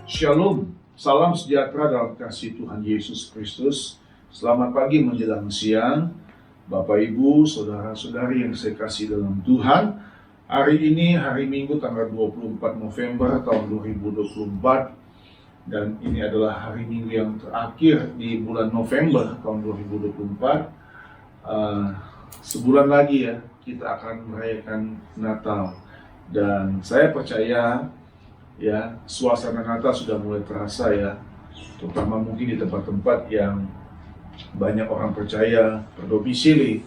Shalom, salam sejahtera dalam kasih Tuhan Yesus Kristus. Selamat pagi menjelang siang, Bapak Ibu, saudara-saudari yang saya kasih dalam Tuhan. Hari ini hari Minggu tanggal 24 November tahun 2024. Dan ini adalah hari Minggu yang terakhir di bulan November tahun 2024. Sebulan lagi ya, kita akan merayakan Natal. Dan saya percaya ya, suasana Natal sudah mulai terasa ya, terutama mungkin di tempat-tempat yang banyak orang percaya berdomisili.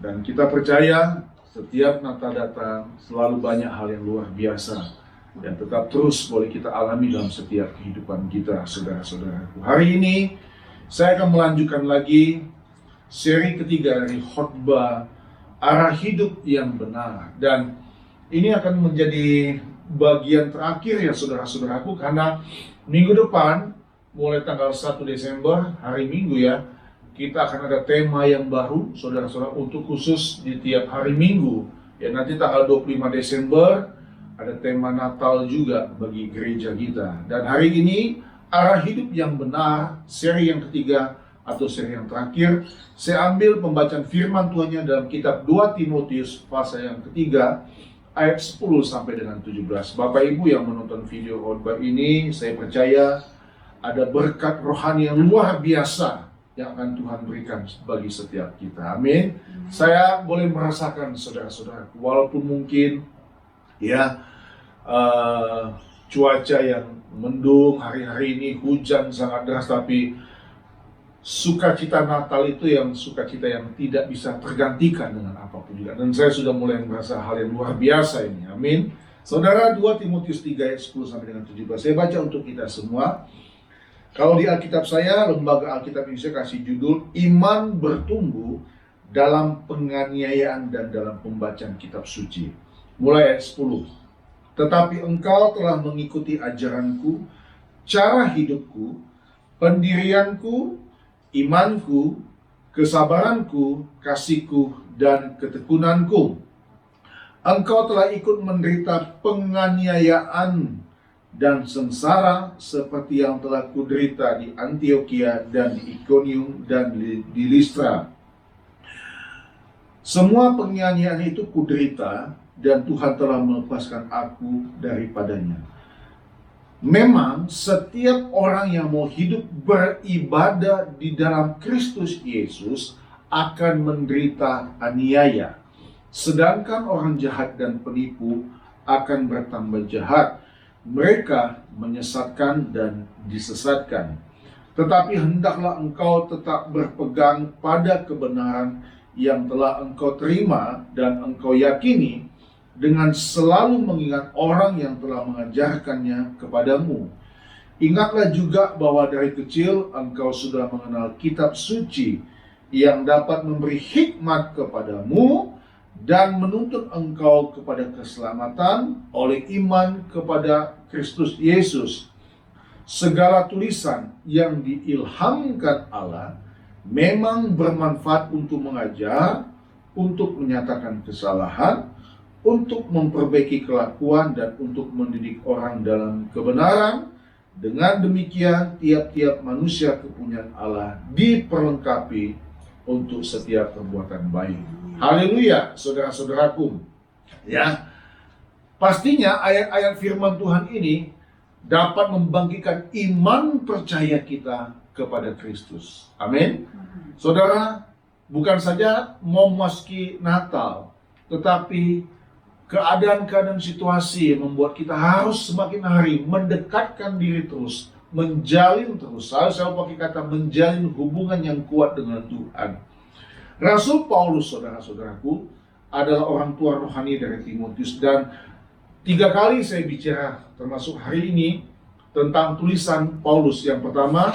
Dan kita percaya setiap Natal datang selalu banyak hal yang luar biasa yang tetap terus boleh kita alami dalam setiap kehidupan kita, saudara-saudaraku. Hari ini saya akan melanjutkan lagi seri ketiga dari khotbah arah hidup yang benar, dan ini akan menjadi bagian terakhir ya saudara-saudaraku, karena minggu depan mulai tanggal 1 Desember hari Minggu ya, kita akan ada tema yang baru saudara-saudara untuk khusus di tiap hari Minggu ya. Nanti tanggal 25 Desember ada tema Natal juga bagi gereja kita. Dan hari ini arah hidup yang benar, seri yang ketiga atau seri yang terakhir, saya ambil pembacaan firman Tuhannya dalam kitab 2 Timotius pasal yang ketiga ayat 10 sampai dengan 17. Bapak Ibu yang menonton video khotbah ini, saya percaya ada berkat rohani yang luar biasa yang akan Tuhan berikan bagi setiap kita. Amin. Saya boleh merasakan saudara-saudara, walaupun mungkin ya cuaca yang mendung hari-hari ini, hujan sangat deras, tapi sukacita Natal itu yang sukacita yang tidak bisa tergantikan dengan apapun juga. Dan saya sudah mulai merasa hal yang luar biasa ini. Amin. Saudara, 2 Timotius 3 ayat 10 sampai dengan 17. Saya baca untuk kita semua. Kalau di Alkitab saya, Lembaga Alkitab Indonesia kasih judul Iman Bertumbuh dalam Penganiayaan dan dalam Pembacaan Kitab Suci. Mulai ayat 10. Tetapi engkau telah mengikuti ajaranku, cara hidupku, pendirianku, imanku, kesabaranku, kasihku, dan ketekunanku. Engkau telah ikut menderita penganiayaan dan sengsara seperti yang telah kuderita di Antioquia dan di Iconium dan di Listra. Semua penganiayaan itu kuderita, dan Tuhan telah melepaskan aku daripadanya. Memang setiap orang yang mau hidup beribadah di dalam Kristus Yesus akan menderita aniaya. Sedangkan orang jahat dan penipu akan bertambah jahat. Mereka menyesatkan dan disesatkan. Tetapi hendaklah engkau tetap berpegang pada kebenaran yang telah engkau terima dan engkau yakini, dengan selalu mengingat orang yang telah mengajarkannya kepadamu. Ingatlah juga bahwa dari kecil engkau sudah mengenal kitab suci yang dapat memberi hikmat kepadamu dan menuntut engkau kepada keselamatan oleh iman kepada Kristus Yesus. Segala tulisan yang diilhamkan Allah memang bermanfaat untuk mengajar, untuk menyatakan kesalahan, untuk memperbaiki kelakuan, dan untuk mendidik orang dalam kebenaran. Dengan demikian tiap-tiap manusia kepunyaan Allah diperlengkapi untuk setiap perbuatan baik. Haleluya, saudara-saudaraku. Ya, pastinya ayat-ayat firman Tuhan ini dapat membangkitkan iman percaya kita kepada Kristus. Amin. Saudara, bukan saja mau memasuki Natal, tetapi keadaan-keadaan situasi membuat kita harus semakin hari mendekatkan diri terus, menjalin terus. Saya pakai kata menjalin hubungan yang kuat dengan Tuhan. Rasul Paulus, saudara-saudaraku, adalah orang tua rohani dari Timotius, dan 3 kali saya bicara termasuk hari ini tentang tulisan Paulus. Yang pertama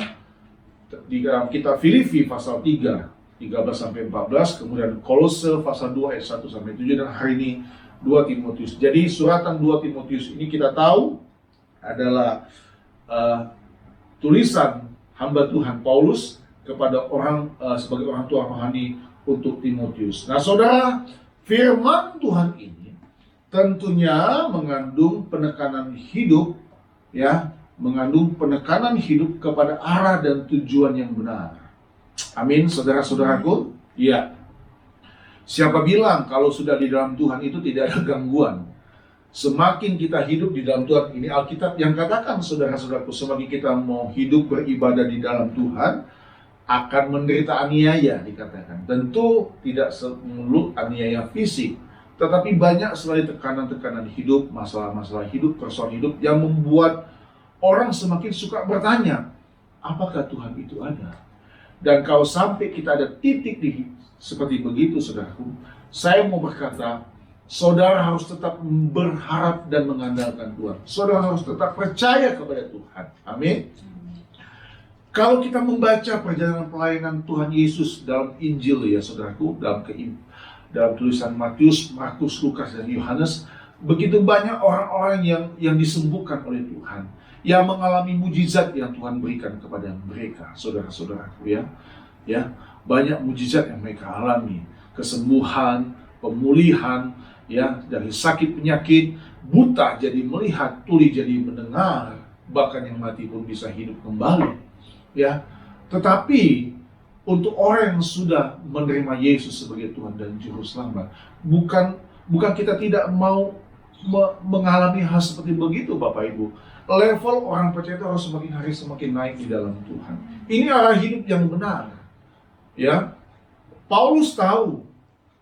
di dalam kitab Filipi pasal 3, 13-14, kemudian Kolose pasal 2 ayat 1-7, dan hari ini 2 Timotius. Jadi suratan 2 Timotius ini kita tahu adalah tulisan hamba Tuhan Paulus kepada orang sebagai orang tua rohani untuk Timotius. Nah, saudara, firman Tuhan ini tentunya mengandung penekanan hidup ya mengandung penekanan hidup kepada arah dan tujuan yang benar. Amin, saudara-saudaraku. Ya. Siapa bilang kalau sudah di dalam Tuhan itu tidak ada gangguan? Semakin kita hidup di dalam Tuhan, ini Alkitab yang katakan, saudara-saudaraku, semakin kita mau hidup beribadah di dalam Tuhan, akan menderita aniaya, dikatakan. Tentu tidak melulu aniaya fisik, tetapi banyak sekali tekanan-tekanan hidup, masalah-masalah hidup, persoalan hidup yang membuat orang semakin suka bertanya, apakah Tuhan itu ada? Dan kalau sampai kita ada titik seperti begitu, saudaraku, saya mau berkata, saudara harus tetap berharap dan mengandalkan Tuhan. Saudara harus tetap percaya kepada Tuhan. Amin. Kalau kita membaca perjalanan pelayanan Tuhan Yesus dalam Injil, ya saudaraku, dalam tulisan Matius, Markus, Lukas, dan Yohanes, begitu banyak orang-orang yang disembuhkan oleh Tuhan, yang mengalami mujizat yang Tuhan berikan kepada mereka, saudara-saudaraku, ya, banyak mujizat yang mereka alami, kesembuhan, pemulihan, ya, dari sakit penyakit, buta jadi melihat, tuli jadi mendengar, bahkan yang mati pun bisa hidup kembali, ya. Tetapi untuk orang yang sudah menerima Yesus sebagai Tuhan dan Juru Selamat, bukan kita tidak mau mengalami hal seperti begitu, Bapak Ibu. Level orang percaya itu harus semakin hari semakin naik di dalam Tuhan. Ini arah hidup yang benar. Ya, Paulus tahu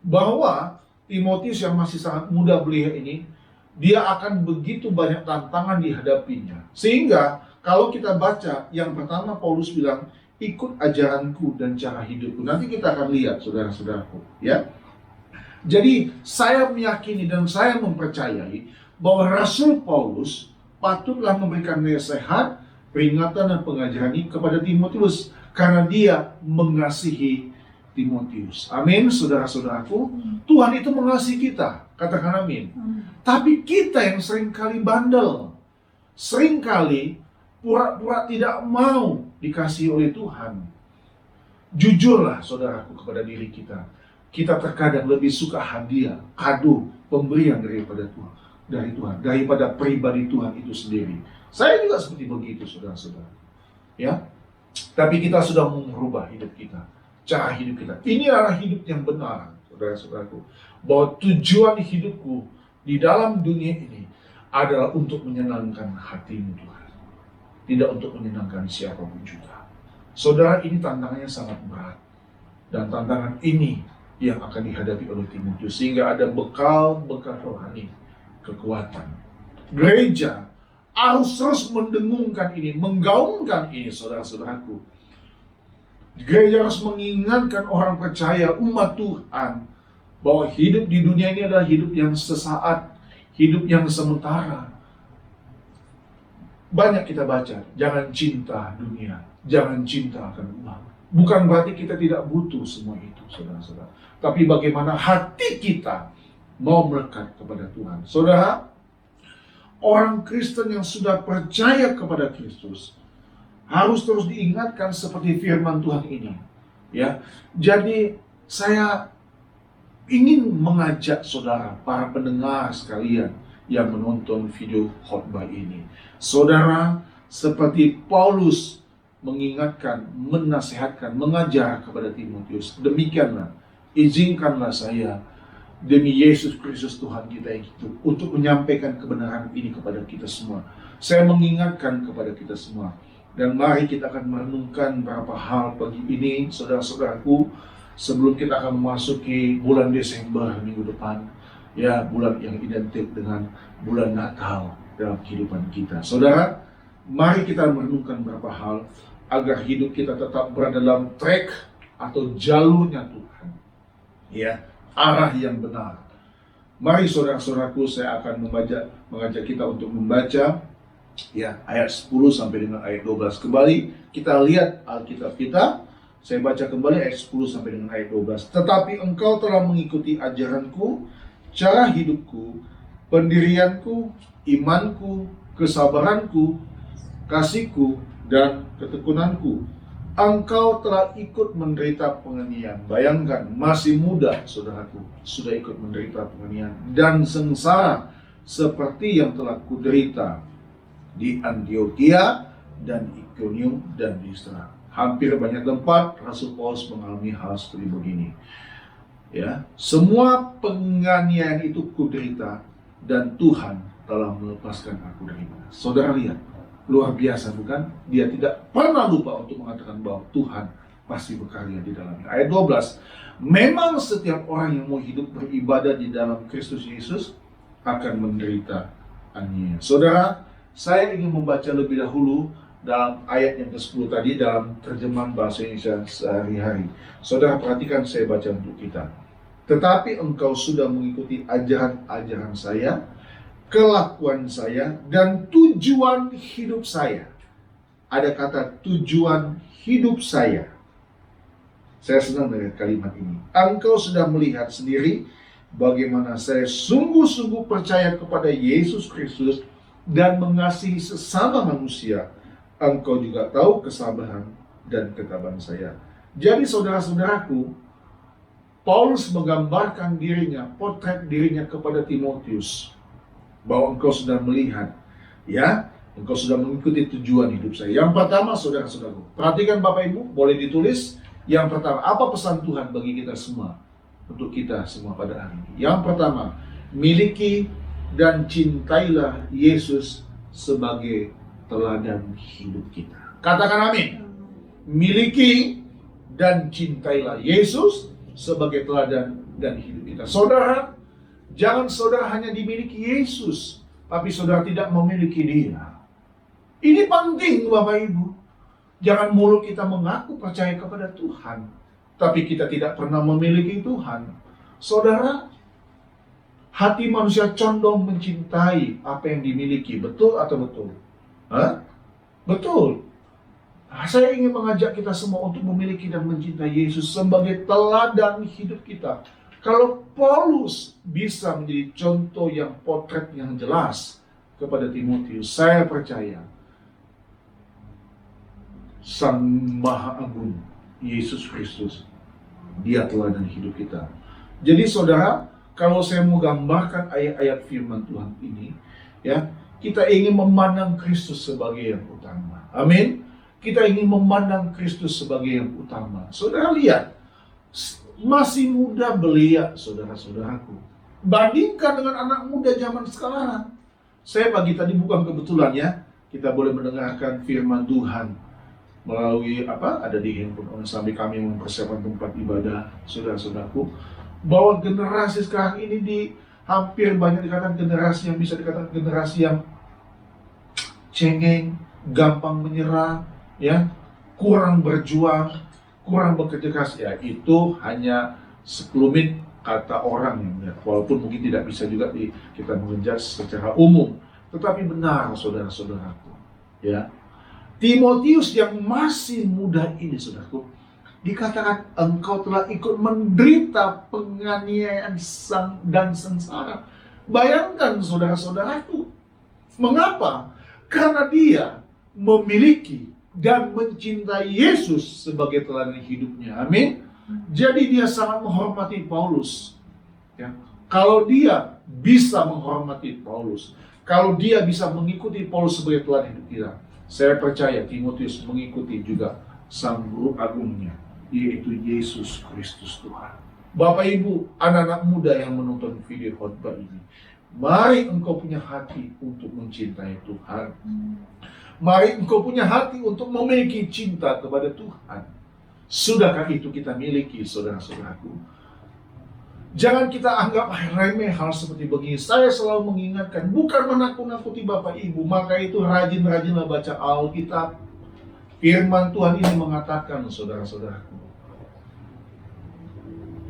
bahwa Timotius yang masih sangat muda belia ini, dia akan begitu banyak tantangan dihadapinya. Sehingga kalau kita baca, yang pertama Paulus bilang, ikut ajaranku dan cara hidupku. Nanti kita akan lihat, saudara-saudaraku, ya. Jadi saya meyakini dan saya mempercayai bahwa Rasul Paulus patutlah memberikan nasihat, peringatan dan pengajaran ini kepada Timotius karena dia mengasihi Timotius. Amin, saudara-saudaraku. Tuhan itu mengasihi kita, katakan amin. Tapi kita yang seringkali bandel, seringkali pura-pura tidak mau dikasihi oleh Tuhan. Jujurlah, saudaraku, kepada diri kita. Kita terkadang lebih suka hadiah, kado, pemberian daripada Tuhan, daripada pribadi Tuhan itu sendiri. Saya juga seperti begitu, saudara-saudara. Ya, tapi kita sudah merubah hidup kita, cara hidup kita. Ini adalah hidup yang benar, saudara-saudaraku. Bahwa tujuan hidupku di dalam dunia ini adalah untuk menyenangkan hatimu, Tuhan. Tidak untuk menyenangkan siapapun juga. Saudara, ini tantangannya sangat berat. Dan tantangan ini yang akan dihadapi oleh Timotius. Sehingga ada bekal-bekal rohani, kekuatan. Gereja harus terus mendengungkan ini, menggaungkan ini, saudara-saudaraku. Gereja harus mengingatkan orang percaya, umat Tuhan, bahwa hidup di dunia ini adalah hidup yang sesaat, hidup yang sementara. Banyak kita baca, jangan cinta dunia, jangan cinta akan uang. Bukan berarti kita tidak butuh semua itu, saudara-saudara. Tapi bagaimana hati kita mau melekat kepada Tuhan. Saudara, orang Kristen yang sudah percaya kepada Kristus harus terus diingatkan seperti firman Tuhan ini. Ya, jadi saya ingin mengajak saudara, para pendengar sekalian yang menonton video khotbah ini. Saudara, seperti Paulus mengingatkan, menasihatkan, mengajar kepada Timotius, demikianlah, izinkanlah saya demi Yesus Kristus Tuhan kita yang hidup untuk menyampaikan kebenaran ini kepada kita semua. Saya mengingatkan kepada kita semua. Dan mari kita akan merenungkan beberapa hal pagi ini, saudara-saudaraku, sebelum kita akan memasuki bulan Desember minggu depan, ya, bulan yang identik dengan bulan Natal dalam kehidupan kita. Saudara, mari kita merenungkan beberapa hal agar hidup kita tetap berada dalam track atau jalurnya Tuhan, ya, arah yang benar. Mari saudara-saudaraku, saya akan mengajak kita untuk membaca, ya, ayat 10 sampai dengan ayat 12. Kembali kita lihat Alkitab kita. Saya baca kembali ayat 10 sampai dengan ayat 12. Tetapi engkau telah mengikuti ajaranku, cara hidupku, pendirianku, imanku, kesabaranku, kasihku, dan ketekunanku. Engkau telah ikut menderita penganiayaan. Bayangkan, masih muda, saudaraku, sudah ikut menderita penganiayaan dan sengsara seperti yang telah kuderita. di Antioquia dan Iconium dan Listra. Hampir banyak tempat Rasul Paulus mengalami hal seperti begini. Ya, semua penganiayaan itu kuderita dan Tuhan telah melepaskan aku darinya. Saudara lihat, luar biasa bukan? Dia tidak pernah lupa untuk mengatakan bahwa Tuhan pasti berkarya di dalamnya. Ayat 12, memang setiap orang yang mau hidup beribadah di dalam Kristus Yesus akan menderita aniaya. Saudara, saya ingin membaca lebih dahulu dalam ayat yang ke-10 tadi dalam terjemahan bahasa Indonesia sehari-hari. Saudara perhatikan, saya baca untuk kita. Tetapi engkau sudah mengikuti ajaran-ajaran saya, kelakuan saya, dan tujuan hidup saya. Ada kata tujuan hidup saya. Saya senang dengan kalimat ini. Engkau sudah melihat sendiri bagaimana saya sungguh-sungguh percaya kepada Yesus Kristus dan mengasihi sesama manusia. Engkau juga tahu kesabaran dan ketabahan saya. Jadi saudara-saudaraku, Paulus menggambarkan dirinya, potret dirinya kepada Timotius, bahwa engkau sudah melihat, ya, engkau sudah mengikuti tujuan hidup saya. Yang pertama, saudara-saudaraku, perhatikan Bapak Ibu, boleh ditulis. Yang pertama, apa pesan Tuhan bagi kita semua, untuk kita semua pada hari ini? Yang pertama, miliki dan cintailah Yesus sebagai teladan hidup kita. Katakan amin. Miliki dan cintailah Yesus sebagai teladan dan hidup kita. Saudara, jangan saudara hanya dimiliki Yesus, tapi saudara tidak memiliki Dia. Ini penting Bapak Ibu. Jangan mulut kita mengaku percaya kepada Tuhan, tapi kita tidak pernah memiliki Tuhan. Saudara, hati manusia condong mencintai apa yang dimiliki. Betul atau betul? Hah? Betul. Saya ingin mengajak kita semua untuk memiliki dan mencintai Yesus sebagai teladan hidup kita. Kalau Paulus bisa menjadi contoh yang potret yang jelas kepada Timotius, saya percaya Sang Maha Agung Yesus Kristus, Dia teladan hidup kita. Jadi saudara, kalau saya mau gambarkan ayat-ayat firman Tuhan ini, ya, kita ingin memandang Kristus sebagai yang utama. Amin. Kita ingin memandang Kristus sebagai yang utama. Saudara lihat, masih muda belia, saudara-saudaraku. Bandingkan dengan anak muda zaman sekarang. Saya pagi tadi bukan kebetulan ya, kita boleh mendengarkan firman Tuhan melalui ada di handphone sambil kami mempersiapkan tempat ibadah, saudara-saudaraku, bahwa generasi sekarang ini hampir banyak dikatakan generasi yang bisa dikatakan generasi yang cengeng, gampang menyerah, ya, kurang berjuang, kurang bekerja keras. Ya, itu hanya sekelumit kata orang yang melihat, walaupun mungkin tidak bisa juga kita mengejar secara umum. Tetapi benar, saudara-saudaraku, ya, Timotius yang masih muda ini, saudaraku, dikatakan engkau telah ikut menderita penganiayaan dan sengsara. Bayangkan saudara-saudaraku, mengapa? Karena dia memiliki dan mencintai Yesus sebagai teladan hidupnya. Amin. Jadi dia sangat menghormati Paulus. Ya. Kalau dia bisa menghormati Paulus, kalau dia bisa mengikuti Paulus sebagai teladan hidup kita, saya percaya Timotius mengikuti juga Sang Guru Agungnya, yaitu Yesus Kristus Tuhan. Bapak Ibu, anak-anak muda yang menonton video khotbah ini, mari engkau punya hati untuk mencintai Tuhan. Mari engkau punya hati untuk memiliki cinta kepada Tuhan. Sudahkah itu kita miliki, saudara-saudaraku? Jangan kita anggap remeh hal seperti begini. Saya selalu mengingatkan, bukan menakut-nakuti Bapak Ibu, maka itu rajin-rajinlah baca Alkitab. Firman Tuhan ini mengatakan, saudara-saudaraku,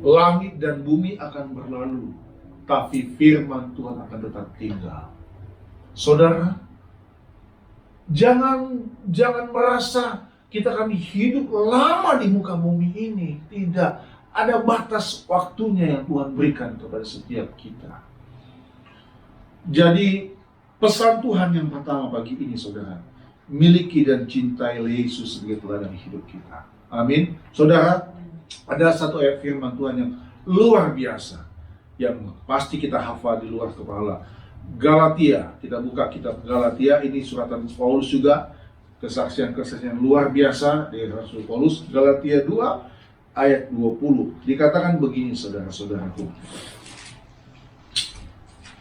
langit dan bumi akan berlalu, tapi firman Tuhan akan tetap tinggal. Saudara, jangan merasa kita akan hidup lama di muka bumi ini. Tidak. Ada batas waktunya yang Tuhan berikan kepada setiap kita. Jadi pesan Tuhan yang pertama pagi ini, saudara, miliki dan cintai Yesus sebagai teladan hidup kita. Amin. Saudara, ada satu ayat firman Tuhan yang luar biasa, yang pasti kita hafal di luar kepala. Galatia, kita buka kitab Galatia, ini suratan Paulus juga, kesaksian-kesaksian luar biasa dari Rasul Paulus. Galatia 2 ayat 20, dikatakan begini saudara-saudaraku.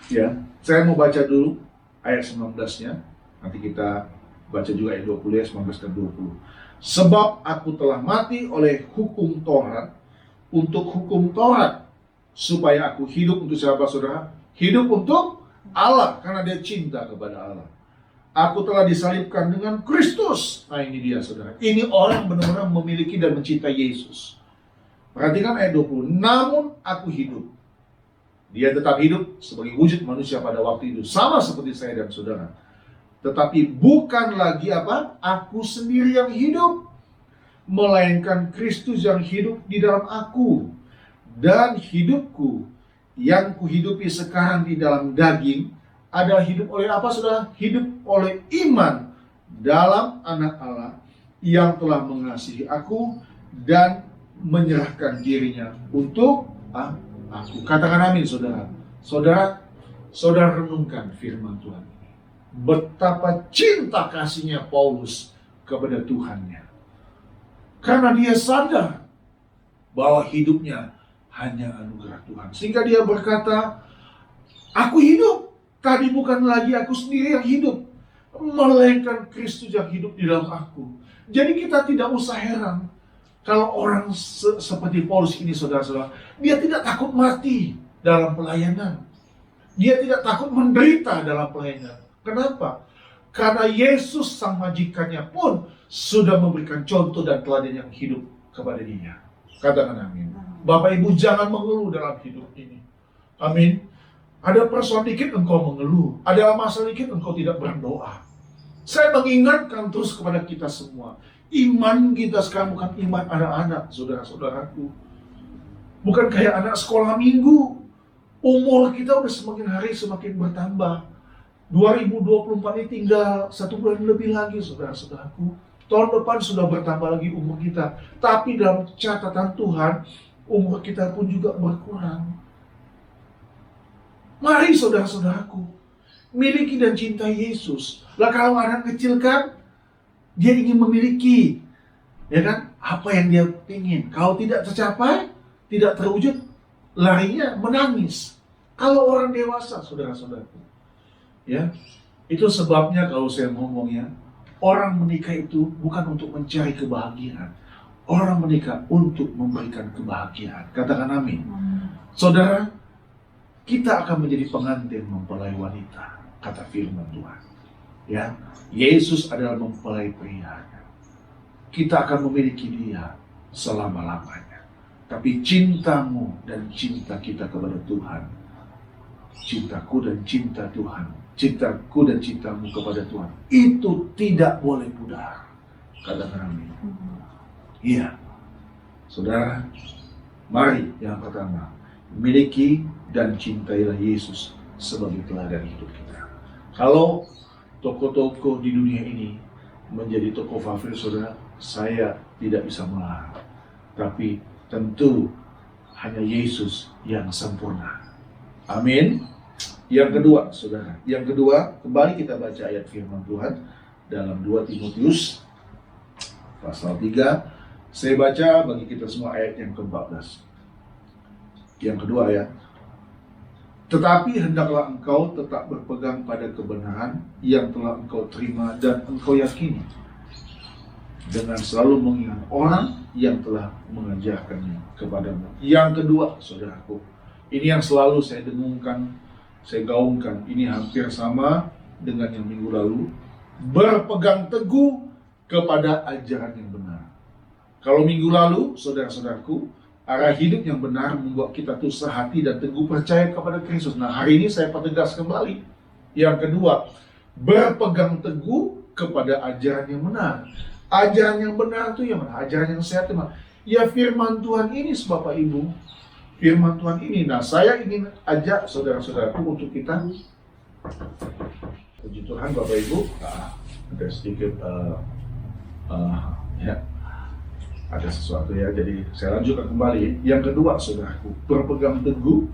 Ya, saya mau baca dulu ayat 19-nya, nanti kita baca juga ayat 20 ya, 19 dan 20. Sebab aku telah mati oleh hukum Taurat, untuk hukum Taurat, supaya aku hidup untuk siapa saudara? Hidup untuk Allah, karena dia cinta kepada Allah. Aku telah disalibkan dengan Kristus. Nah ini dia saudara. Ini orang benar-benar memiliki dan mencintai Yesus. Perhatikan ayat 20. Namun aku hidup. Dia tetap hidup sebagai wujud manusia pada waktu itu. Sama seperti saya dan saudara. Tetapi bukan lagi apa? Aku sendiri yang hidup. Melainkan Kristus yang hidup di dalam aku. Dan hidupku yang kuhidupi sekarang di dalam daging adalah hidup oleh apa saudara? Hidup oleh iman dalam Anak Allah yang telah mengasihi aku dan menyerahkan dirinya untuk aku. Katakan amin saudara. Saudara renungkan firman Tuhan ini. Betapa cinta kasihnya Paulus kepada Tuhannya. Karena dia sadar bahwa hidupnya hanya anugerah Tuhan. Sehingga dia berkata, aku hidup. Tadi bukan lagi aku sendiri yang hidup, melainkan Kristus yang hidup di dalam aku. Jadi kita tidak usah heran kalau orang seperti Paulus ini saudara-saudara, dia tidak takut mati dalam pelayanan. Dia tidak takut menderita dalam pelayanan. Kenapa? Karena Yesus sang majikannya pun sudah memberikan contoh dan teladan yang hidup kepada dia. Katakan amin. Bapak Ibu jangan mengeluh dalam hidup ini. Amin. Ada persoalan dikit engkau mengeluh. Ada masalah dikit engkau tidak berdoa. Saya mengingatkan terus kepada kita semua. Iman kita sekarang bukan iman anak-anak, saudara-saudaraku. Bukan kayak anak sekolah minggu. Umur kita udah semakin hari semakin bertambah. 2024 ini tinggal 1 bulan lebih lagi, saudara-saudaraku. Tahun depan sudah bertambah lagi umur kita. Tapi dalam catatan Tuhan, umur kita pun juga berkurang. Mari saudara-saudaraku, miliki dan cintai Yesus. Lah kalau anak kecil kan, dia ingin memiliki, ya kan, apa yang dia ingin. Kalau tidak tercapai, tidak terwujud, larinya menangis. Kalau orang dewasa, saudara-saudaraku, ya, itu sebabnya kalau saya ngomongnya, orang menikah itu bukan untuk mencari kebahagiaan. Orang menikah untuk memberikan kebahagiaan. Katakan amin. Saudara, kita akan menjadi pengantin mempelai wanita, kata firman Tuhan. Ya, Yesus adalah mempelai pria. Kita akan memiliki dia selama-lamanya. Tapi cintamu dan cinta kita kepada Tuhan, cintaku dan cinta Tuhan, cintaku dan cintamu kepada Tuhan, itu tidak boleh pudar. Katakan amin. Iya, saudara, mari yang pertama, miliki dan cintailah Yesus sebagai teladan hidup kita. Kalau toko-toko di dunia ini menjadi toko favorit saudara, saya tidak bisa melarang. Tapi tentu hanya Yesus yang sempurna. Amin. Yang kedua, saudara, kembali kita baca ayat firman Tuhan dalam 2 Timotius pasal 3. Saya baca bagi kita semua ayat yang ke-14. Yang kedua ayat. Tetapi hendaklah engkau tetap berpegang pada kebenaran yang telah engkau terima dan engkau yakini, dengan selalu mengingat orang yang telah mengajarkannya kepadamu. Yang kedua, saudaraku, ini yang selalu saya dengungkan, saya gaungkan. Ini hampir sama dengan yang minggu lalu. Berpegang teguh kepada ajaran yang benar. Kalau minggu lalu, saudara-saudaraku, arah hidup yang benar membuat kita tuh sehati dan teguh percaya kepada Kristus. Nah, hari ini saya pertegas kembali. Yang kedua, berpegang teguh kepada ajaran yang benar. Ajaran yang benar itu yang mana? Ajaran yang sehat itu mana? Ya firman Tuhan ini, Bapak Ibu. Firman Tuhan ini. Nah, saya ingin ajak saudara-saudaraku untuk kita, puji Tuhan Bapak Ibu, ada sedikit ya, ada sesuatu ya, jadi saya lanjutkan kembali. Yang kedua, saudaraku, berpegang teguh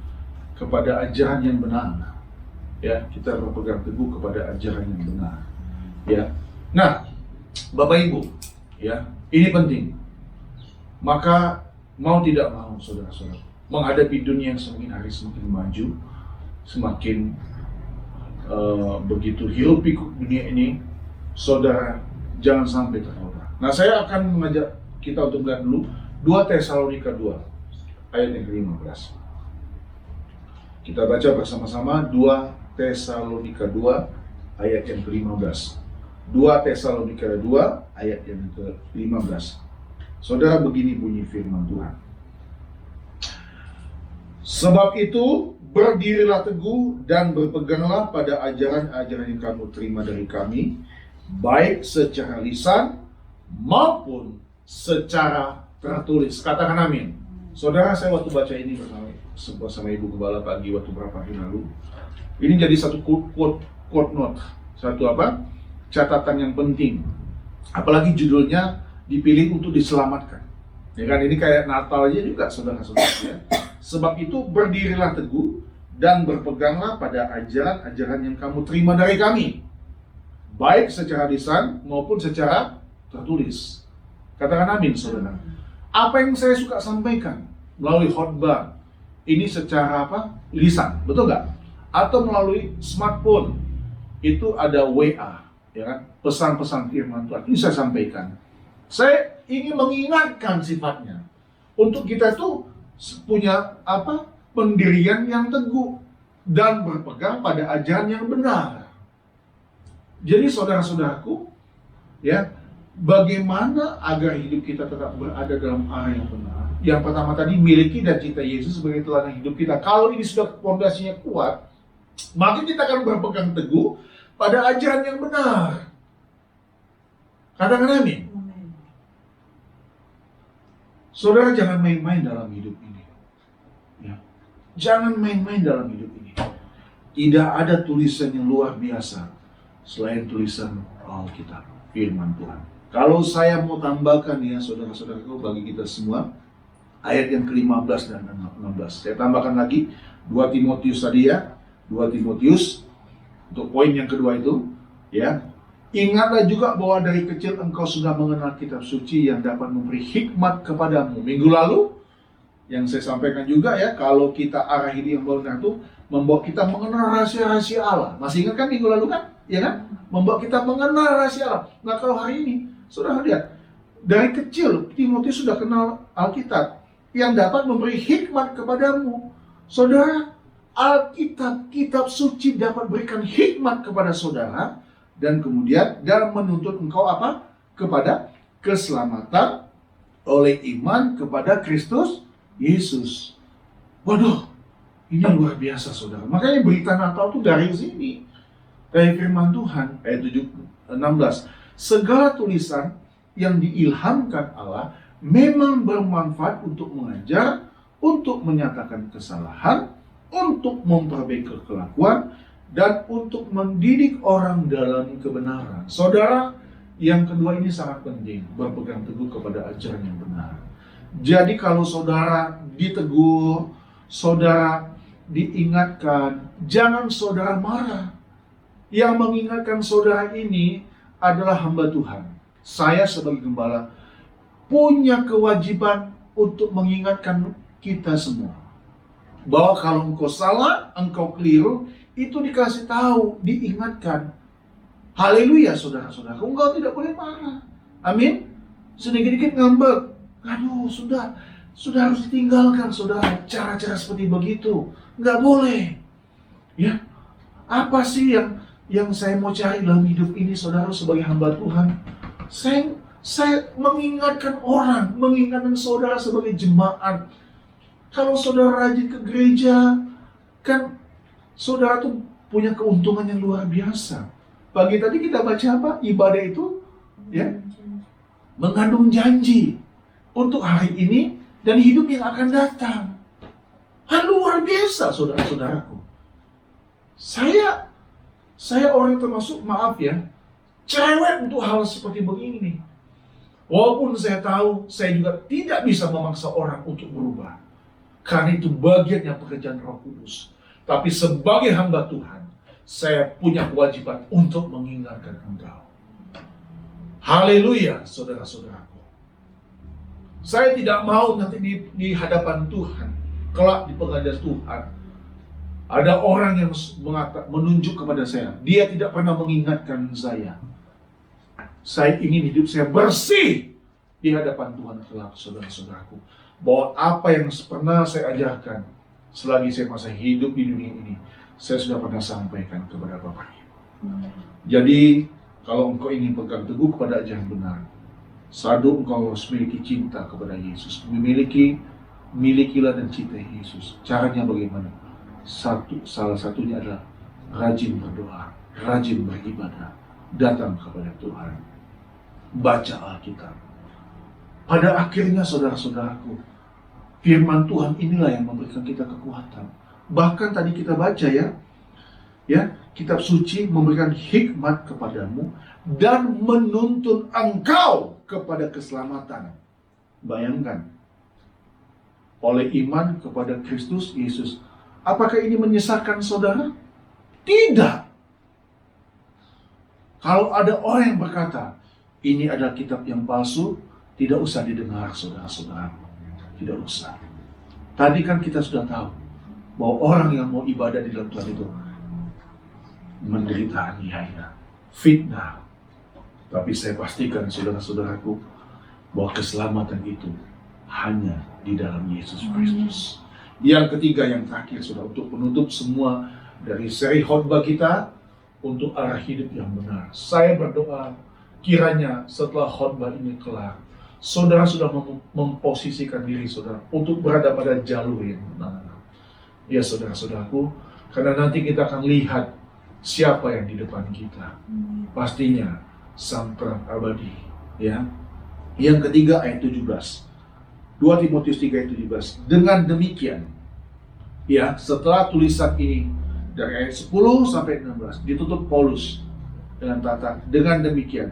kepada ajaran yang benar. Ya, kita berpegang teguh kepada ajaran yang benar. Ya. Nah, Bapak Ibu, ya, ini penting. Maka mau tidak mau, saudara-saudara, menghadapi dunia yang semakin hari semakin maju, semakin begitu hiruk pikuk dunia ini, saudara jangan sampai terlena. Nah, saya akan mengajak kita untuk melihat dulu 2 Tesalonika 2 ayat yang ke-15. Kita baca bersama-sama 2 Tesalonika 2 ayat yang ke-15. 2 Tesalonika 2 ayat yang ke-15. Saudara, begini bunyi firman Tuhan. Sebab itu berdirilah teguh dan berpeganglah pada ajaran-ajaran yang kamu terima dari kami, baik secara lisan maupun secara tertulis. Katakan amin. Saudara, saya waktu baca ini bersama Ibu Gembala pagi waktu beberapa hari lalu, ini jadi satu quote note, satu catatan yang penting. Apalagi judulnya dipilih untuk diselamatkan. Ya kan, ini kayak Natal aja juga, saudara-saudara. Ya. Sebab itu berdirilah teguh dan berpeganglah pada ajaran-ajaran yang kamu terima dari kami, baik secara lisan maupun secara tertulis. Katakan amin, saudara. Apa yang saya suka sampaikan melalui khotbah ini secara lisan, betul nggak? Atau melalui smartphone, itu ada WA, ya kan? Pesan-pesan firman Tuhan ini saya sampaikan. Saya ingin mengingatkan sifatnya untuk kita tuh punya pendirian yang teguh dan berpegang pada ajaran yang benar. Jadi saudara-saudaraku, ya, bagaimana agar hidup kita tetap berada dalam arah yang benar? Yang pertama tadi, miliki dan cinta Yesus sebagai teladan hidup kita. Kalau ini sudah fondasinya kuat, maka kita akan berpegang teguh pada ajaran yang benar. Katakan amin. Saudara, jangan main-main dalam hidup ini. Ya. Jangan main-main dalam hidup ini. Tidak ada tulisan yang luar biasa selain tulisan Alkitab, firman Tuhan. Kalau saya mau tambahkan ya saudara-saudaraku, bagi kita semua, ayat yang ke-15 dan 16. Saya tambahkan lagi 2 Timotius tadi ya. 2 Timotius untuk poin yang kedua itu, ya. Ingatlah juga bahwa dari kecil engkau sudah mengenal kitab suci yang dapat memberi hikmat kepadamu. Minggu lalu yang saya sampaikan juga ya, kalau kita arah hidup yang benar itu membawa kita mengenal rahasia-rahasia Allah. Masih ingat kan minggu lalu kan? Ya kan? Membawa kita mengenal rahasia Allah. Nah, kalau hari ini, saudara lihat, dari kecil Timotius sudah kenal Alkitab yang dapat memberi hikmat kepadamu. Saudara, Alkitab, kitab suci dapat berikan hikmat kepada saudara, dan kemudian dalam menuntut engkau kepada keselamatan oleh iman kepada Kristus Yesus. Waduh, ini luar biasa saudara. Makanya berita Natal itu dari sini, dari firman Tuhan ayat 16. Segala tulisan yang diilhamkan Allah memang bermanfaat untuk mengajar, untuk menyatakan kesalahan, untuk memperbaiki kelakuan, dan untuk mendidik orang dalam kebenaran. Saudara, yang kedua ini sangat penting, berpegang teguh kepada ajaran yang benar. Jadi kalau saudara ditegur, saudara diingatkan, jangan saudara marah. Yang mengingatkan saudara ini adalah hamba Tuhan. Saya sebagai gembala punya kewajiban untuk mengingatkan kita semua, bahwa kalau engkau salah, engkau keliru, itu dikasih tahu, diingatkan. Haleluya saudara-saudara, engkau tidak boleh marah. Amin. Sedikit-sedikit ngambek, aduh sudah harus ditinggalkan saudara. Cara-cara seperti begitu nggak boleh. Ya, apa sih yang saya mau cari dalam hidup ini saudara sebagai hamba Tuhan? Saya mengingatkan orang, mengingatkan saudara sebagai jemaat. Kalau saudara rajin ke gereja, kan saudara tuh punya keuntungan yang luar biasa. Pagi tadi kita baca ibadah itu ya mengandung janji untuk hari ini dan hidup yang akan datang. Luar biasa saudara-saudaraku. Saya orang termasuk, maaf ya, cerewet untuk hal seperti begini nih. Walaupun saya tahu saya juga tidak bisa memaksa orang untuk berubah, karena itu bagian yang pekerjaan Roh Kudus. Tapi sebagai hamba Tuhan, saya punya kewajiban untuk mengingatkan engkau. Haleluya, saudara-saudaraku. Saya tidak mau nanti di hadapan Tuhan, kelak di pengadilan Tuhan, ada orang yang menunjuk kepada saya, dia tidak pernah mengingatkan saya. Saya ingin hidup saya bersih di hadapan Tuhan kelak, saudara-saudaraku. Bahwa apa yang pernah saya ajarkan selagi saya masih hidup di dunia ini, saya sudah pernah sampaikan kepada Bapak Ibu. Jadi, kalau engkau ingin pegang teguh kepada ajaran benar, satu, engkau harus memiliki cinta kepada Yesus. Milikilah dan cintai Yesus. Caranya bagaimana? Salah satunya adalah rajin berdoa, rajin beribadah, datang kepada Tuhan, baca Alkitab. Pada akhirnya, saudara-saudaraku, firman Tuhan inilah yang memberikan kita kekuatan. Bahkan tadi kita baca ya, kitab suci memberikan hikmat kepadamu dan menuntun engkau kepada keselamatan. Bayangkan, oleh iman kepada Kristus Yesus. Apakah ini menyesatkan saudara? Tidak. Kalau ada orang yang berkata, ini adalah kitab yang palsu, tidak usah didengar saudara-saudara. Tidak usah. Tadi kan kita sudah tahu bahwa orang yang mau ibadah di dalam Tuhan itu menderita aniaya, fitnah. Tapi saya pastikan saudara-saudaraku bahwa keselamatan itu hanya di dalam Yesus Kristus. Yang ketiga, yang terakhir, sudah untuk menutup semua dari seri khotbah kita untuk arah hidup yang benar. Saya berdoa kiranya setelah khotbah ini kelar, saudara sudah memposisikan diri saudara untuk berada pada jalur yang benar. Ya saudara-saudaraku, karena nanti kita akan lihat siapa yang di depan kita. Pastinya sang perang abadi. Ya. Yang ketiga ayat 17. 2 Timotius 3 ayat 17. Dengan demikian, ya, setelah tulisan ini dari ayat 10 sampai 16 ditutup Paulus dengan kata dengan demikian.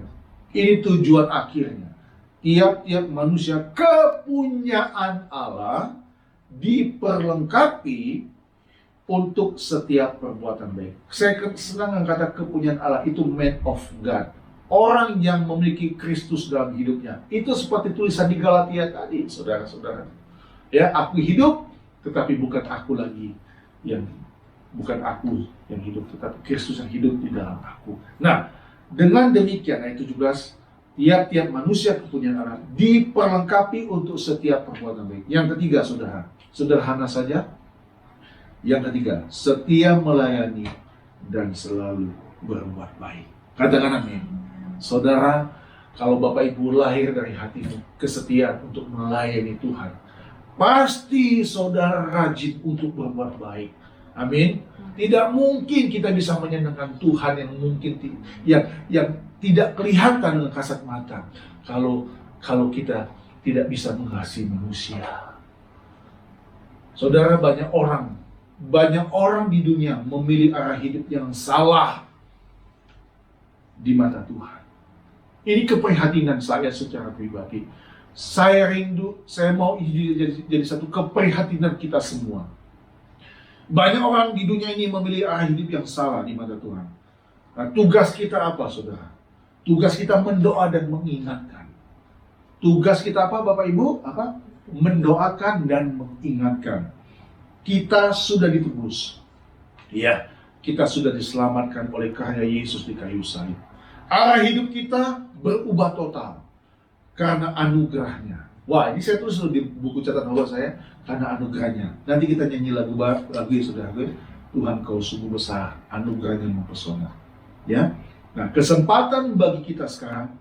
Ini tujuan akhirnya. Tiap-tiap manusia kepunyaan Allah diperlengkapi untuk setiap perbuatan baik. Saya senang dengan kata kepunyaan Allah itu man of God. Orang yang memiliki Kristus dalam hidupnya. Itu seperti tulisan di Galatia tadi, saudara-saudara. Ya, aku hidup, tetapi bukan aku lagi yang hidup, tetapi Kristus yang hidup di dalam aku. Nah, dengan demikian ayat 17, tiap-tiap manusia kepunyaan Allah diperlengkapi untuk setiap perbuatan baik. Yang ketiga, saudara, sederhana saja. Yang ketiga, setia melayani dan selalu berbuat baik. Katakan amin. Saudara, kalau Bapak Ibu lahir dari hatimu kesetiaan untuk melayani Tuhan, pasti saudara rajin untuk berbuat baik. Amin. Tidak mungkin kita bisa menyenangkan Tuhan yang mungkin yang tidak kelihatan dengan kasat mata kalau kita tidak bisa mengasihi manusia. Saudara, banyak orang di dunia memilih arah hidup yang salah di mata Tuhan. Ini keprihatinan saya secara pribadi. Saya rindu, saya mau jadi satu keprihatinan kita semua. Banyak orang di dunia ini memilih arah hidup yang salah di mata Tuhan. Nah, tugas kita apa, saudara? Tugas kita mendoa dan mengingatkan. Tugas kita apa, Bapak Ibu? Apa? Mendoakan dan mengingatkan. Kita sudah ditebus. Ya, kita sudah diselamatkan oleh karya Yesus di kayu salib. Arah hidup kita berubah total karena anugerahnya. Wah, ini saya tulis di buku catatan bawah saya, karena anugerahnya. Nanti kita nyanyi lagu ya, saudara. Tuhan kau sungguh besar, anugerahnya mempesona. Ya, nah kesempatan bagi kita sekarang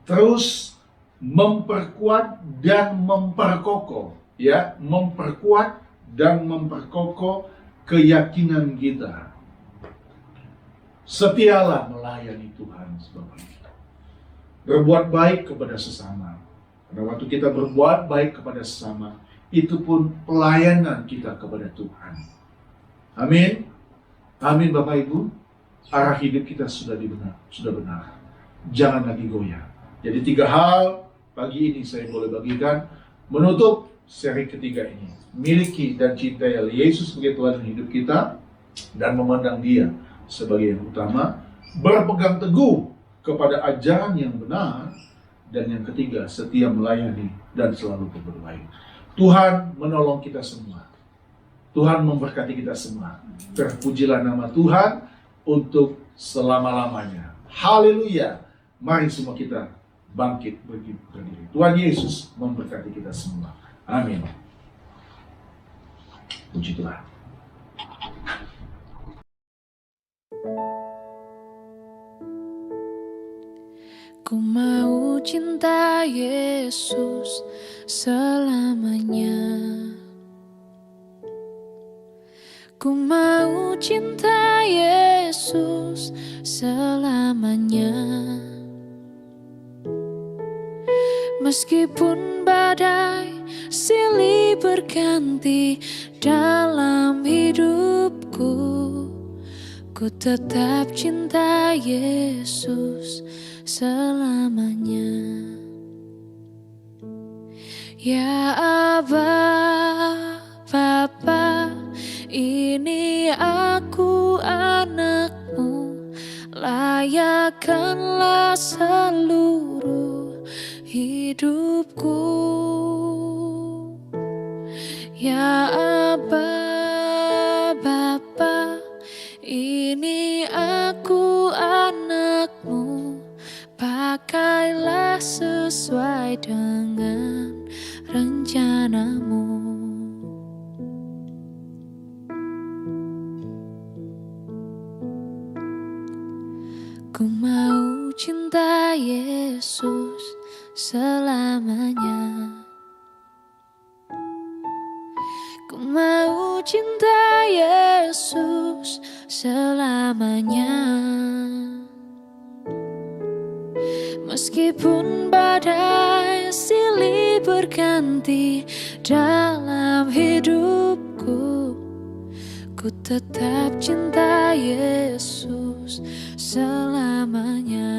terus memperkuat dan memperkokoh, ya, memperkuat dan memperkokoh keyakinan kita. Setialah melayani Tuhan sebabnya. Berbuat baik kepada sesama. Pada waktu kita berbuat baik kepada sesama, itu pun pelayanan kita kepada Tuhan. Amin. Amin, Bapak Ibu. Arah hidup kita sudah benar. Jangan lagi goyah. Jadi 3 hal pagi ini saya boleh bagikan menutup seri ketiga ini. Miliki dan cintai Yesus sebagai Tuhan hidup kita dan memandang Dia sebagai yang utama, berpegang teguh kepada ajaran yang benar, dan yang ketiga, setia melayani dan selalu berbuat baik. Tuhan menolong kita semua. Tuhan memberkati kita semua. Terpujilah nama Tuhan untuk selama-lamanya. Haleluya. Mari semua kita bangkit berdiri. Tuhan Yesus memberkati kita semua. Amin. Puji Tuhan. Ku mau cinta Yesus selamanya. Ku mau cinta Yesus selamanya. Meskipun badai silih berganti dalam hidupku, ku tetap cinta Yesus selamanya. Ya Aba, Bapa, ini aku anakmu, layakkanlah seluruh hidupku. Ya Aba, Bapa, ini aku anakmu, pakailah sesuai dengan rencanamu. Ku mau cinta Yesus selamanya. Ku mau cinta Yesus selamanya. Meskipun badai silih berganti dalam hidupku, ku tetap cinta Yesus selamanya.